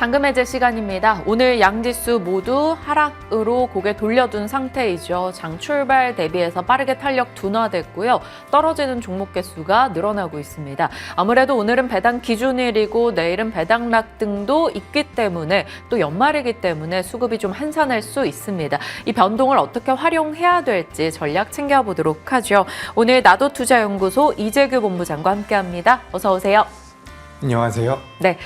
잔금 해제 시간입니다. 오늘 양지수 모두 하락으로 고개 돌려둔 상태이죠. 장 출발 대비해서 빠르게 탄력 둔화됐고요. 떨어지는 종목 개수가 늘어나고 있습니다. 아무래도 오늘은 배당 기준일이고 내일은 배당락 등도 있기 때문에 또 연말이기 때문에 수급이 좀 한산할 수 있습니다. 이 변동을 어떻게 활용해야 될지 전략 챙겨보도록 하죠. 오늘 나도투자연구소 이재규 본부장과 함께합니다. 어서 오세요. 안녕하세요. 네,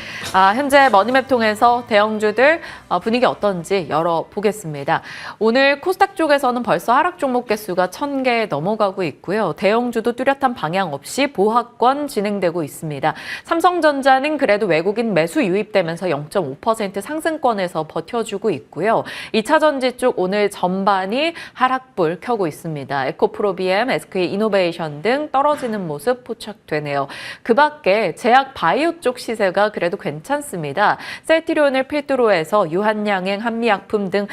현재 머니맵 통해서 대형주들 분위기 어떤지 열어보겠습니다. 오늘 코스닥 쪽에서는 벌써 하락 종목 개수가 1000개 넘어가고 있고요. 대형주도 뚜렷한 방향 없이 보합권 진행되고 있습니다. 삼성전자는 그래도 외국인 매수 유입되면서 0.5% 상승권에서 버텨주고 있고요. 2차전지 쪽 오늘 전반이 하락불 켜고 있습니다. 에코프로비엠, SK이노베이션 등 떨어지는 모습 포착되네요. 그 밖에 제약 바이오 쪽 시세가 그래도 괜찮습니다. 셀트리온을 필두로 해서 유한양행, 한미약품 등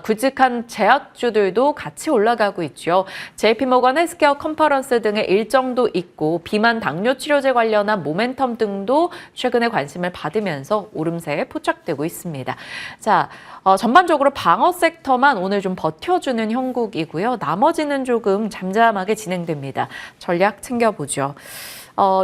굵직한 제약주들도 같이 올라가고 있죠. JP모건 헬스케어 컨퍼런스 등의 일정도 있고 비만 당뇨 치료제 관련한 모멘텀 등도 최근에 관심을 받으면서 오름세에 포착되고 있습니다. 자, 전반적으로 방어 섹터만 오늘 좀 버텨주는 형국이고요. 나머지는 조금 잠잠하게 진행됩니다. 전략 챙겨보죠.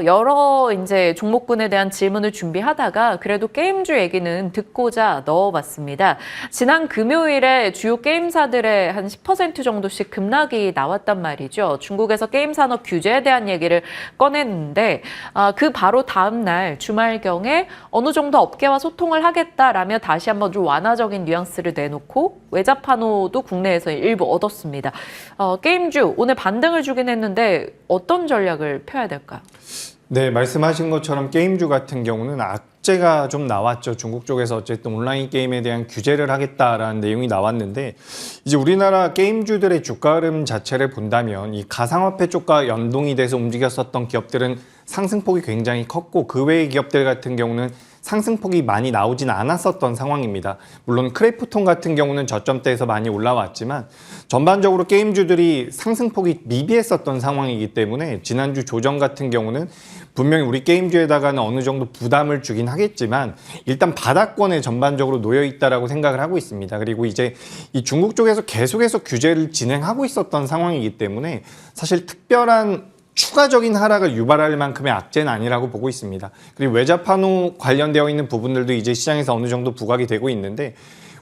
여러 이제 종목군에 대한 질문을 준비하다가 그래도 게임주 얘기는 듣고자 넣어봤습니다. 지난 금요일에 주요 게임사들의 한 10% 정도씩 급락이 나왔단 말이죠. 중국에서 게임 산업 규제에 대한 얘기를 꺼냈는데 그 바로 다음 날 주말경에 어느 정도 업계와 소통을 하겠다라며 다시 한번 좀 완화적인 뉘앙스를 내놓고 외자 판호도 국내에서 일부 얻었습니다. 게임주 오늘 반등을 주긴 했는데 어떤 전략을 펴야 될까요? 네, 말씀하신 것처럼 게임주 같은 경우는 악재가 좀 나왔죠. 중국 쪽에서 어쨌든 온라인 게임에 대한 규제를 하겠다라는 내용이 나왔는데 이제 우리나라 게임주들의 주가 흐름 자체를 본다면 이 가상화폐 쪽과 연동이 돼서 움직였었던 기업들은 상승폭이 굉장히 컸고 그 외의 기업들 같은 경우는 상승폭이 많이 나오진 않았었던 상황입니다. 물론 크래프톤 같은 경우는 저점대에서 많이 올라왔지만 전반적으로 게임주들이 상승폭이 미비했었던 상황이기 때문에 지난주 조정 같은 경우는 분명히 우리 게임주에다가는 어느 정도 부담을 주긴 하겠지만 일단 바닥권에 전반적으로 놓여 있다라고 생각을 하고 있습니다. 그리고 이제 이 중국 쪽에서 계속해서 규제를 진행하고 있었던 상황이기 때문에 사실 특별한 추가적인 하락을 유발할 만큼의 악재는 아니라고 보고 있습니다. 그리고 외자 판호 관련되어 있는 부분들도 이제 시장에서 어느 정도 부각이 되고 있는데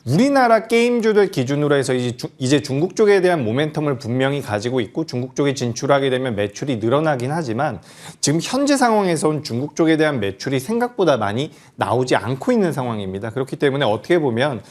우리나라 게임주들 기준으로 해서 이제 중국 쪽에 대한 모멘텀을 분명히 가지고 있고 중국 쪽에 진출하게 되면 매출이 늘어나긴 하지만 지금 현재 상황에서는 중국 쪽에 대한 매출이 생각보다 많이 나오지 않고 있는 상황입니다. 그렇기 때문에 어떻게 보면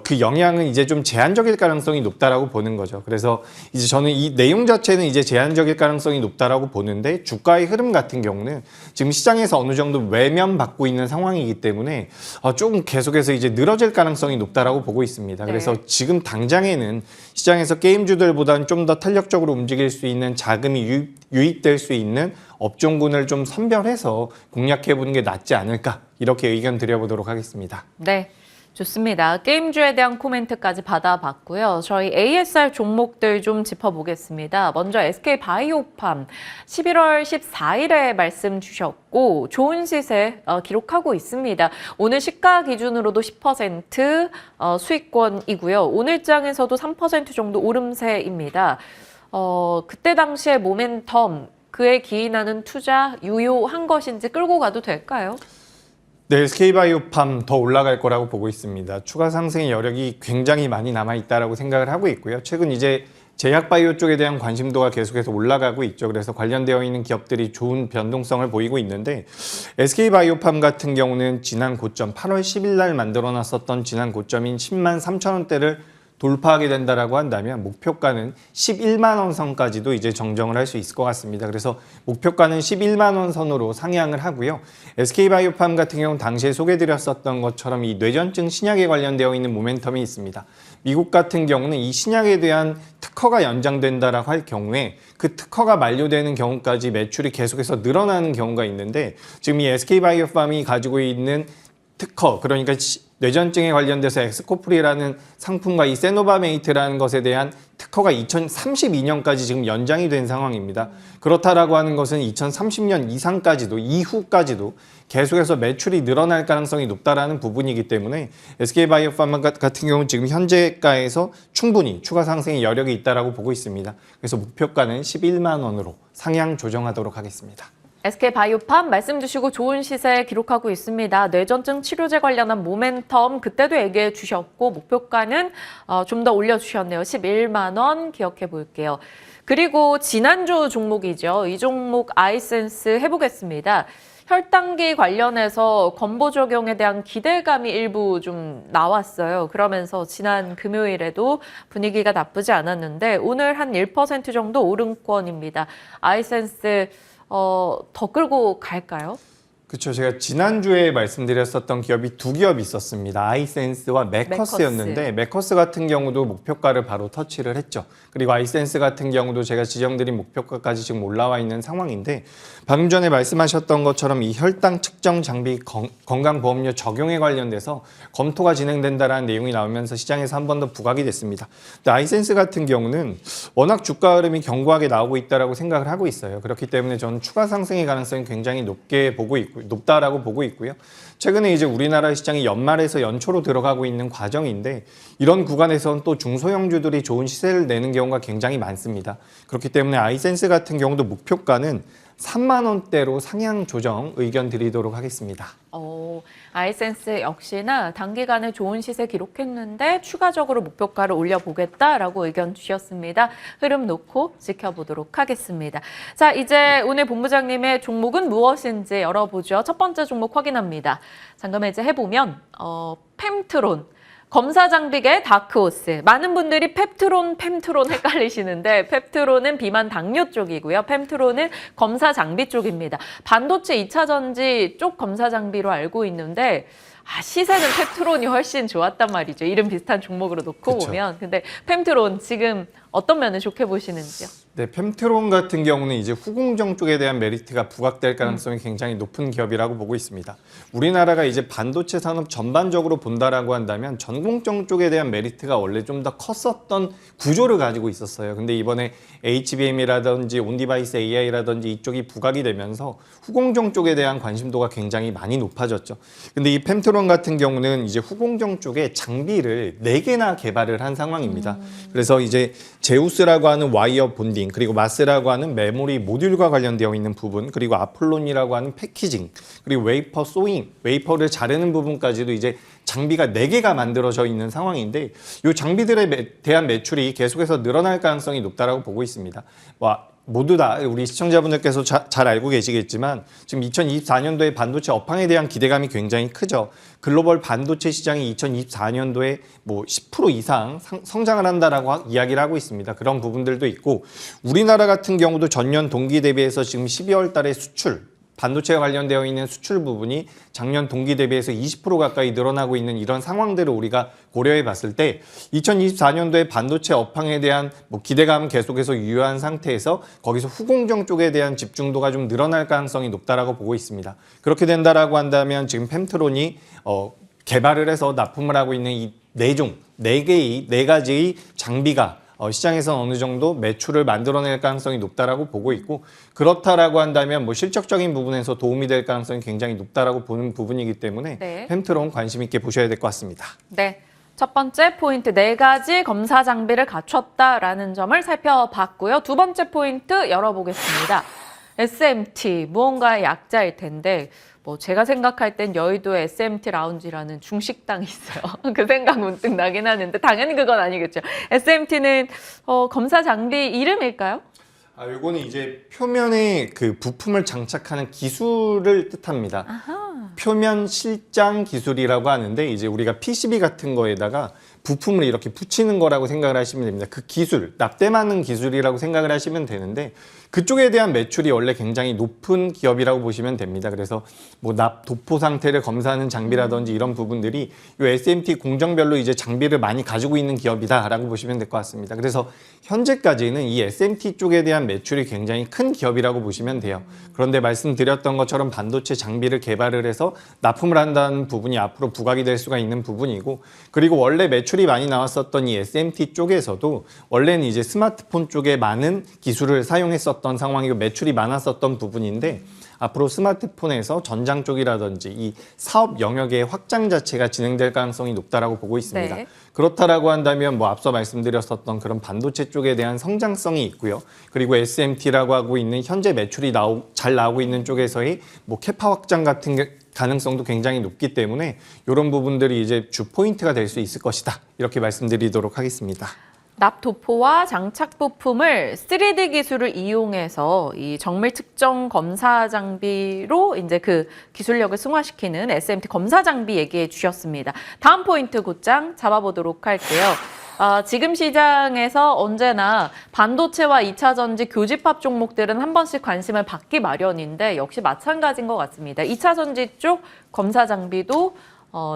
그 영향은 이제 좀 제한적일 가능성이 높다라고 보는 거죠. 그래서 이제 저는 이 내용 자체는 이제 제한적일 가능성이 높다라고 보는데 주가의 흐름 같은 경우는 지금 시장에서 어느 정도 외면받고 있는 상황이기 때문에 조금 계속해서 이제 늘어질 가능성이 높다라고 보고 있습니다. 그래서 지금 당장에는 시장에서 게임주들보다는 좀 더 탄력적으로 움직일 수 있는 자금이 유입될 수 있는 업종군을 좀 선별해서 공략해보는 게 낫지 않을까 이렇게 의견 드려보도록 하겠습니다. 네. 좋습니다. 게임주에 대한 코멘트까지 받아봤고요. 저희 ASR 종목들 좀 짚어보겠습니다. 먼저 SK바이오팜 11월 14일에 말씀 주셨고 좋은 시세 기록하고 있습니다. 오늘 시가 기준으로도 10% 수익권이고요. 오늘장에서도 3% 정도 오름세입니다. 그때 당시의 모멘텀 그에 기인하는 투자 유효한 것인지 끌고 가도 될까요? 네, SK바이오팜 더 올라갈 거라고 보고 있습니다. 추가 상승의 여력이 굉장히 많이 남아있다라고 생각을 하고 있고요. 최근 이제 제약바이오 쪽에 대한 관심도가 계속해서 올라가고 있죠. 그래서 관련되어 있는 기업들이 좋은 변동성을 보이고 있는데 SK바이오팜 같은 경우는 지난 고점 8월 10일 날 만들어놨었던 지난 고점인 10만 3천 원대를 돌파하게 된다라고 한다면 목표가는 11만 원 선까지도 이제 정정을 할 수 있을 것 같습니다. 그래서 목표가는 11만 원 선으로 상향을 하고요. SK바이오팜 같은 경우는 당시에 소개드렸었던 것처럼 이 뇌전증 신약에 관련되어 있는 모멘텀이 있습니다. 미국 같은 경우는 이 신약에 대한 특허가 연장된다라고 할 경우에 그 특허가 만료되는 경우까지 매출이 계속해서 늘어나는 경우가 있는데 지금 이 SK바이오팜이 가지고 있는 특허, 그러니까 뇌전증에 관련돼서 엑스코프리라는 상품과 이 세노바메이트라는 것에 대한 특허가 2032년까지 지금 연장이 된 상황입니다. 그렇다라고 하는 것은 2030년 이상까지도 이후까지도 계속해서 매출이 늘어날 가능성이 높다라는 부분이기 때문에 SK바이오파마 같은 경우는 지금 현재가에서 충분히 추가 상승의 여력이 있다라고 보고 있습니다. 그래서 목표가는 11만 원으로 상향 조정하도록 하겠습니다. SK바이오팜 말씀 주시고 좋은 시세 기록하고 있습니다. 뇌전증 치료제 관련한 모멘텀 그때도 얘기해 주셨고 목표가는 좀 더 올려주셨네요. 11만 원 기억해 볼게요. 그리고 지난주 종목이죠. 이 종목 아이센스 해보겠습니다. 혈당기 관련해서 건보 적용에 대한 기대감이 일부 좀 나왔어요. 그러면서 지난 금요일에도 분위기가 나쁘지 않았는데 오늘 한 1% 정도 오름권입니다. 아이센스 더 끌고 갈까요? 그렇죠. 제가 지난주에 말씀드렸었던 기업이 두 기업이 있었습니다. 아이센스와 메커스였는데 메커스 같은 경우도 목표가를 바로 터치를 했죠. 그리고 아이센스 같은 경우도 제가 지정드린 목표가까지 지금 올라와 있는 상황인데 방금 전에 말씀하셨던 것처럼 이 혈당 측정 장비 건강보험료 적용에 관련돼서 검토가 진행된다라는 내용이 나오면서 시장에서 한 번 더 부각이 됐습니다. 근데 아이센스 같은 경우는 워낙 주가 흐름이 견고하게 나오고 있다라고 생각을 하고 있어요. 그렇기 때문에 저는 추가 상승의 가능성이 굉장히 높다라고 보고 있고요. 최근에 이제 우리나라 시장이 연말에서 연초로 들어가고 있는 과정인데 이런 구간에서는 또 중소형주들이 좋은 시세를 내는 경우가 굉장히 많습니다. 그렇기 때문에 아이센스 같은 경우도 목표가는 3만 원대로 상향 조정 의견 드리도록 하겠습니다. 아이센스 역시나 단기간에 좋은 시세 기록했는데 추가적으로 목표가를 올려보겠다라고 의견 주셨습니다. 흐름 놓고 지켜보도록 하겠습니다. 자, 이제 오늘 본부장님의 종목은 무엇인지 열어보죠. 첫 번째 종목 확인합니다. 잠깐 이제 해보면 펨트론. 검사 장비계 다크호스. 많은 분들이 펩트론 헷갈리시는데 펩트론은 비만 당뇨 쪽이고요. 펨트론은 검사 장비 쪽입니다. 반도체 2차 전지 쪽 검사 장비로 알고 있는데 시세는 펩트론이 훨씬 좋았단 말이죠. 이름 비슷한 종목으로 놓고 그쵸. 보면. 근데 펨트론 지금 어떤 면을 좋게 보시는지요? 네, 펨트론 같은 경우는 이제 후공정 쪽에 대한 메리트가 부각될 가능성이 굉장히 높은 기업이라고 보고 있습니다. 우리나라가 이제 반도체 산업 전반적으로 본다라고 한다면 전공정 쪽에 대한 메리트가 원래 좀 더 컸었던 구조를 가지고 있었어요. 근데 이번에 HBM이라든지 온디바이스 AI라든지 이쪽이 부각이 되면서 후공정 쪽에 대한 관심도가 굉장히 많이 높아졌죠. 근데 이 펨트론 같은 경우는 이제 후공정 쪽에 장비를 4개나 개발을 한 상황입니다. 그래서 이제 제우스라고 하는 와이어 본딩, 그리고 마스라고 하는 메모리 모듈과 관련되어 있는 부분, 그리고 아폴론이라고 하는 패키징, 그리고 웨이퍼 소잉, 웨이퍼를 자르는 부분까지도 이제 장비가 4개가 만들어져 있는 상황인데 이 장비들에 대한 매출이 계속해서 늘어날 가능성이 높다라고 보고 있습니다. 모두 다 우리 시청자분들께서 잘 알고 계시겠지만 지금 2024년도에 반도체 업황에 대한 기대감이 굉장히 크죠. 글로벌 반도체 시장이 2024년도에 10% 이상 성장을 한다라고 이야기를 하고 있습니다. 그런 부분들도 있고 우리나라 같은 경우도 전년 동기 대비해서 지금 12월 달에 반도체와 관련되어 있는 수출 부분이 작년 동기 대비해서 20% 가까이 늘어나고 있는 이런 상황들을 우리가 고려해 봤을 때 2024년도에 반도체 업황에 대한 기대감은 계속해서 유효한 상태에서 거기서 후공정 쪽에 대한 집중도가 좀 늘어날 가능성이 높다라고 보고 있습니다. 그렇게 된다라고 한다면 지금 펨트론이 개발을 해서 납품을 하고 있는 이 4가지의 장비가 시장에서 어느 정도 매출을 만들어낼 가능성이 높다라고 보고 있고 그렇다라고 한다면 실적적인 부분에서 도움이 될 가능성이 굉장히 높다라고 보는 부분이기 때문에 네. 펨트론 관심 있게 보셔야 될 것 같습니다. 네. 첫 번째 포인트 4가지 검사 장비를 갖췄다라는 점을 살펴봤고요. 두 번째 포인트 열어보겠습니다. SMT, 무언가의 약자일 텐데 제가 생각할 땐 여의도에 SMT 라운지라는 중식당이 있어요. 그 생각 문득 나긴 하는데 당연히 그건 아니겠죠. SMT는 검사 장비 이름일까요? 요거는 이제 표면에 그 부품을 장착하는 기술을 뜻합니다. 아하. 표면 실장 기술이라고 하는데 이제 우리가 PCB 같은 거에다가 부품을 이렇게 붙이는 거라고 생각을 하시면 됩니다. 그 기술, 납땜하는 기술이라고 생각을 하시면 되는데 그쪽에 대한 매출이 원래 굉장히 높은 기업이라고 보시면 됩니다. 그래서 도포 상태를 검사하는 장비라든지 이런 부분들이 이 SMT 공정별로 이제 장비를 많이 가지고 있는 기업이다라고 보시면 될 것 같습니다. 그래서 현재까지는 이 SMT 쪽에 대한 매출이 굉장히 큰 기업이라고 보시면 돼요. 그런데 말씀드렸던 것처럼 반도체 장비를 개발을 해서 납품을 한다는 부분이 앞으로 부각이 될 수가 있는 부분이고 그리고 원래 매출이 매출이 많이 나왔었던 이 SMT 쪽에서도 원래는 이제 스마트폰 쪽에 많은 기술을 사용했었던 상황이고 매출이 많았었던 부분인데 앞으로 스마트폰에서 전장 쪽이라든지 이 사업 영역의 확장 자체가 진행될 가능성이 높다라고 보고 있습니다. 네. 그렇다라고 한다면 뭐 앞서 말씀드렸었던 그런 반도체 쪽에 대한 성장성이 있고요. 그리고 SMT라고 하고 있는 현재 매출이 잘 나오고 있는 쪽에서의 뭐 캐파 확장 같은 가능성도 굉장히 높기 때문에 이런 부분들이 이제 주 포인트가 될 수 있을 것이다. 이렇게 말씀드리도록 하겠습니다. 납도포와 장착 부품을 3D 기술을 이용해서 이 정밀 측정 검사 장비로 이제 그 기술력을 승화시키는 SMT 검사 장비 얘기해 주셨습니다. 다음 포인트 곧장 잡아보도록 할게요. 지금 시장에서 언제나 반도체와 2차 전지 교집합 종목들은 한 번씩 관심을 받기 마련인데 역시 마찬가지인 것 같습니다. 2차 전지 쪽 검사 장비도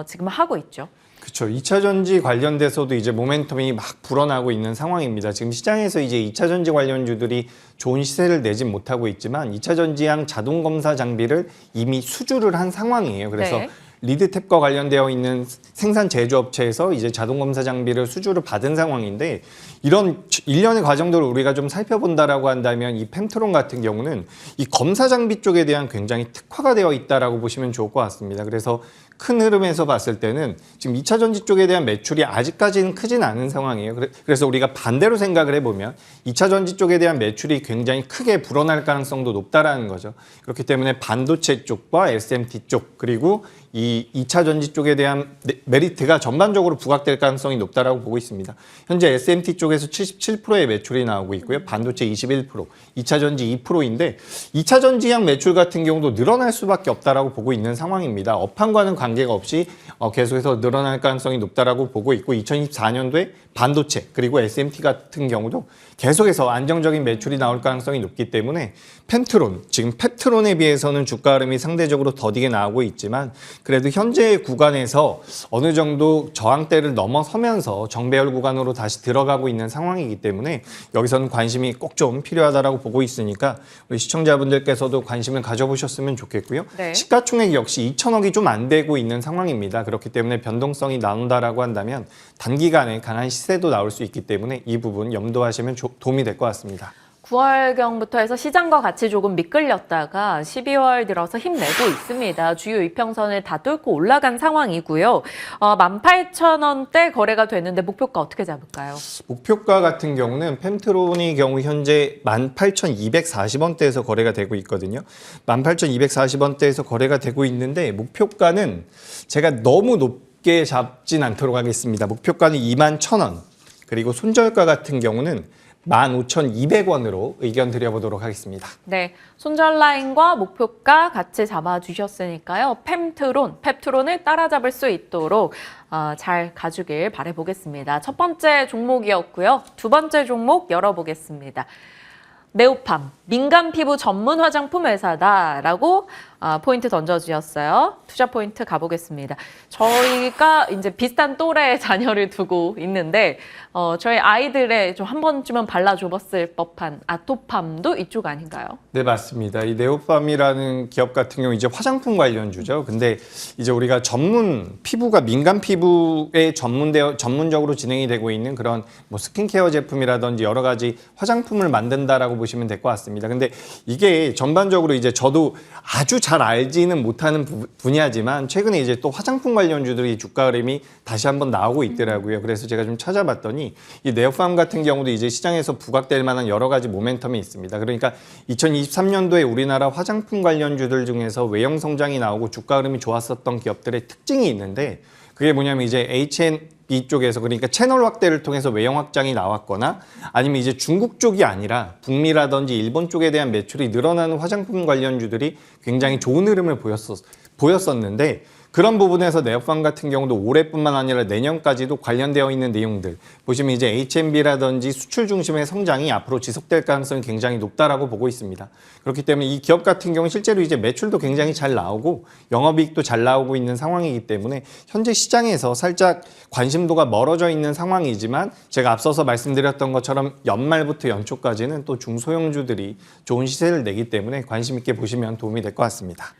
지금 하고 있죠. 그렇죠. 2차 전지 관련돼서도 이제 모멘텀이 막 불어나고 있는 상황입니다. 지금 시장에서 이제 2차 전지 관련주들이 좋은 시세를 내진 못하고 있지만 2차 전지향 자동 검사 장비를 이미 수주를 한 상황이에요. 그래서 네. 리드탭과 관련되어 있는 생산 제조업체에서 이제 자동 검사 장비를 수주를 받은 상황인데 이런 일련의 과정들을 우리가 좀 살펴본다라고 한다면 이 펜트론 같은 경우는 이 검사 장비 쪽에 대한 굉장히 특화가 되어 있다라고 보시면 좋을 것 같습니다. 그래서 큰 흐름에서 봤을 때는 지금 2차 전지 쪽에 대한 매출이 아직까지는 크진 않은 상황이에요. 그래서 우리가 반대로 생각을 해보면 2차 전지 쪽에 대한 매출이 굉장히 크게 불어날 가능성도 높다라는 거죠. 그렇기 때문에 반도체 쪽과 SMT 쪽 그리고 이 2차 전지 쪽에 대한 메리트가 전반적으로 부각될 가능성이 높다라고 보고 있습니다. 현재 SMT 쪽에서 77%의 매출이 나오고 있고요. 반도체 21%, 2차 전지 2%인데 2차 전지향 매출 같은 경우도 늘어날 수밖에 없다라고 보고 있는 상황입니다. 업황과는 관계가 없이 계속해서 늘어날 가능성이 높다라고 보고 있고 2024년도에 반도체 그리고 SMT 같은 경우도 계속해서 안정적인 매출이 나올 가능성이 높기 때문에 펜트론, 지금 펩트론에 비해서는 주가 흐름이 상대적으로 더디게 나오고 있지만 그래도 현재 구간에서 어느 정도 저항대를 넘어서면서 정배열 구간으로 다시 들어가고 있는 상황이기 때문에 여기서는 관심이 꼭 좀 필요하다라고 보고 있으니까 우리 시청자분들께서도 관심을 가져보셨으면 좋겠고요. 네. 시가총액 역시 2천억이 좀 안 되고 있는 상황입니다. 그렇기 때문에 변동성이 나온다라고 한다면 단기간에 강한 시세도 나올 수 있기 때문에 이 부분 염두하시면 도움이 될 것 같습니다. 9월경부터 해서 시장과 같이 조금 미끌렸다가 12월 들어서 힘내고 있습니다. 주요 이평선을 다 뚫고 올라간 상황이고요. 18,000원대 거래가 되는데 목표가 어떻게 잡을까요? 목표가 같은 경우는 펜트론의 경우 현재 18,240원대에서 거래가 되고 있거든요. 18,240원대에서 거래가 되고 있는데 목표가는 제가 너무 높게 잡진 않도록 하겠습니다. 목표가는 21,000원. 그리고 손절가 같은 경우는 15,200원으로 의견 드려보도록 하겠습니다. 네, 손절 라인과 목표가 같이 잡아주셨으니까요. 펩트론을 따라잡을 수 있도록 잘 가주길 바라보겠습니다. 첫 번째 종목이었고요. 두 번째 종목 열어보겠습니다. 네오팜, 민간 피부 전문 화장품 회사다라고 포인트 던져주셨어요. 투자 포인트 가보겠습니다. 저희가 이제 비슷한 또래의 자녀를 두고 있는데 저희 아이들의 좀 한 번쯤은 발라줘봤을 법한 아토팜도 이쪽 아닌가요? 네, 맞습니다. 이 네오팜이라는 기업 같은 경우 이제 화장품 관련주죠. 근데 이제 우리가 피부가 민간 피부에 전문적으로 진행이 되고 있는 그런 뭐 스킨케어 제품이라든지 여러 가지 화장품을 만든다라고 보시면 될 것 같습니다. 근데 이게 전반적으로 이제 저도 아주 잘 알지는 못하는 분야지만 최근에 이제 또 화장품 관련주들이 주가 흐름이 다시 한번 나오고 있더라고요. 그래서 제가 좀 찾아봤더니 이 네오팜 같은 경우도 이제 시장에서 부각될 만한 여러 가지 모멘텀이 있습니다. 그러니까 2023년도에 우리나라 화장품 관련주들 중에서 외형 성장이 나오고 주가 흐름이 좋았었던 기업들의 특징이 있는데 그게 뭐냐면 이제 H&B 쪽에서 그러니까 채널 확대를 통해서 외형 확장이 나왔거나 아니면 이제 중국 쪽이 아니라 북미라든지 일본 쪽에 대한 매출이 늘어나는 화장품 관련주들이 굉장히 좋은 흐름을 보였었는데 그런 부분에서 네오팜 같은 경우도 올해뿐만 아니라 내년까지도 관련되어 있는 내용들 보시면 이제 H&B라든지 수출 중심의 성장이 앞으로 지속될 가능성이 굉장히 높다라고 보고 있습니다. 그렇기 때문에 이 기업 같은 경우는 실제로 이제 매출도 굉장히 잘 나오고 영업이익도 잘 나오고 있는 상황이기 때문에 현재 시장에서 살짝 관심도가 멀어져 있는 상황이지만 제가 앞서서 말씀드렸던 것처럼 연말부터 연초까지는 또 중소형주들이 좋은 시세를 내기 때문에 관심 있게 보시면 도움이 될 것 같습니다.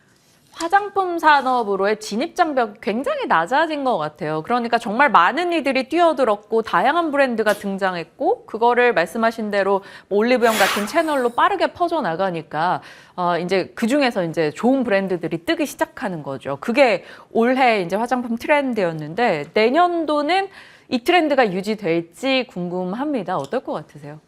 화장품 산업으로의 진입 장벽이 굉장히 낮아진 것 같아요. 그러니까 정말 많은 이들이 뛰어들었고 다양한 브랜드가 등장했고 그거를 말씀하신 대로 뭐 올리브영 같은 채널로 빠르게 퍼져나가니까 이제 그 중에서 이제 좋은 브랜드들이 뜨기 시작하는 거죠. 그게 올해 이제 화장품 트렌드였는데 내년도는 이 트렌드가 유지될지 궁금합니다. 어떨 것 같으세요?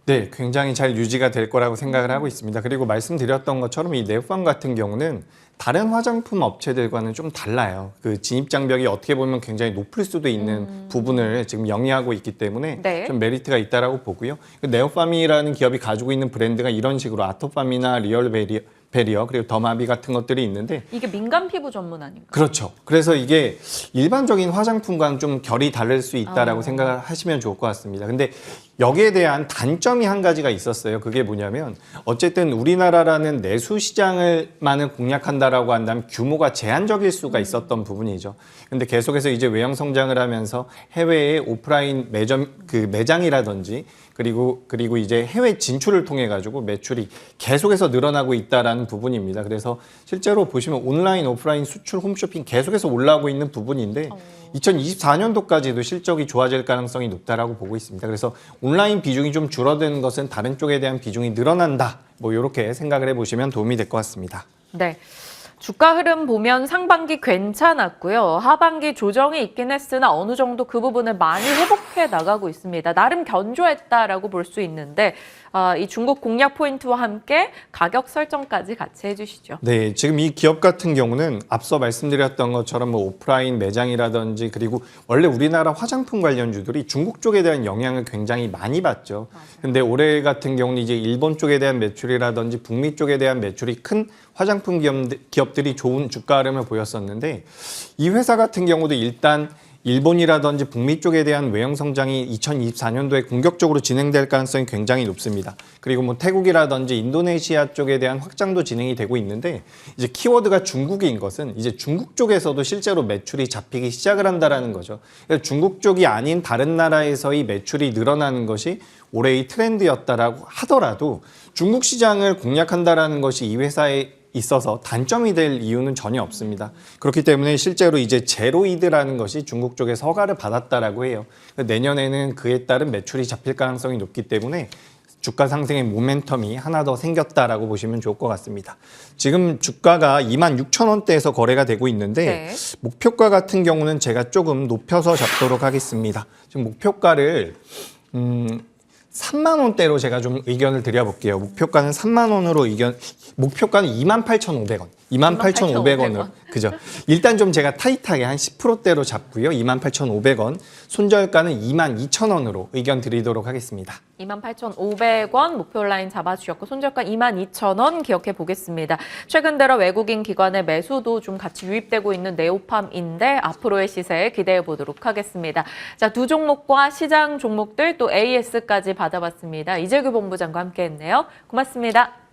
네, 굉장히 잘 유지가 될 거라고 생각을 하고 있습니다. 그리고 말씀드렸던 것처럼 이 네오팜 같은 경우는 다른 화장품 업체들과는 좀 달라요. 그 진입 장벽이 어떻게 보면 굉장히 높을 수도 있는 부분을 지금 영위하고 있기 때문에 네. 좀 메리트가 있다라고 보고요. 그 네오팜이라는 기업이 가지고 있는 브랜드가 이런 식으로 아토팜이나 리얼베리어 그리고 더마비 같은 것들이 있는데 이게 민감 피부 전문 아닌가요? 그렇죠. 그래서 이게 일반적인 화장품과는 좀 결이 다를 수 있다라고 생각을 하시면 좋을 것 같습니다. 근데 여기에 대한 단점이 한 가지가 있었어요. 그게 뭐냐면 어쨌든 우리나라라는 내수 시장을만을 공략한다라고 한다면 규모가 제한적일 수가 있었던 부분이죠. 근데 계속해서 이제 외형 성장을 하면서 해외의 오프라인 매장이라든지 그리고 이제 해외 진출을 통해 가지고 매출이 계속해서 늘어나고 있다라는 부분입니다. 그래서 실제로 보시면 온라인, 오프라인 수출 홈쇼핑 계속해서 올라오고 있는 부분인데 2024년도까지도 실적이 좋아질 가능성이 높다라고 보고 있습니다. 그래서 온라인 비중이 좀 줄어드는 것은 다른 쪽에 대한 비중이 늘어난다. 뭐 이렇게 생각을 해보시면 도움이 될 것 같습니다. 네. 주가 흐름 보면 상반기 괜찮았고요. 하반기 조정이 있긴 했으나 어느 정도 그 부분을 많이 회복해 나가고 있습니다. 나름 견조했다라고 볼 수 있는데 이 중국 공략 포인트와 함께 가격 설정까지 같이 해주시죠. 네, 지금 이 기업 같은 경우는 앞서 말씀드렸던 것처럼 뭐 오프라인 매장이라든지 그리고 원래 우리나라 화장품 관련주들이 중국 쪽에 대한 영향을 굉장히 많이 받죠. 근데 올해 같은 경우는 이제 일본 쪽에 대한 매출이라든지 북미 쪽에 대한 매출이 큰 화장품 기업들이 좋은 주가 흐름을 보였었는데 이 회사 같은 경우도 일단 일본이라든지 북미 쪽에 대한 외형 성장이 2024년도에 공격적으로 진행될 가능성이 굉장히 높습니다. 그리고 뭐 태국이라든지 인도네시아 쪽에 대한 확장도 진행이 되고 있는데 이제 키워드가 중국인 것은 이제 중국 쪽에서도 실제로 매출이 잡히기 시작을 한다라는 거죠. 그래서 중국 쪽이 아닌 다른 나라에서의 매출이 늘어나는 것이 올해의 트렌드였다라고 하더라도 중국 시장을 공략한다라는 것이 이 회사의 있어서 단점이 될 이유는 전혀 없습니다. 그렇기 때문에 실제로 이제 제로이드라는 것이 중국 쪽에서 허가를 받았다라고 해요. 내년에는 그에 따른 매출이 잡힐 가능성이 높기 때문에 주가 상승의 모멘텀이 하나 더 생겼다라고 보시면 좋을 것 같습니다. 지금 주가가 26,000원대에서 거래가 되고 있는데 네. 목표가 같은 경우는 제가 조금 높여서 잡도록 하겠습니다. 지금 목표가를 3만 원대로 제가 좀 의견을 드려볼게요. 목표가는 3만 원으로 목표가는 28,500원. 28,500원으로. 그죠? 일단 좀 제가 타이트하게 한 10%대로 잡고요. 28,500원. 손절가는 22,000원으로 의견 드리도록 하겠습니다. 28,500원 목표 라인 잡아주셨고 손절가 22,000원 기억해 보겠습니다. 최근 들어 외국인 기관의 매수도 좀 같이 유입되고 있는 네오팜인데 앞으로의 시세 기대해 보도록 하겠습니다. 자, 두 종목과 시장 종목들 또 AS까지 받아봤습니다. 이재규 본부장과 함께했네요. 고맙습니다.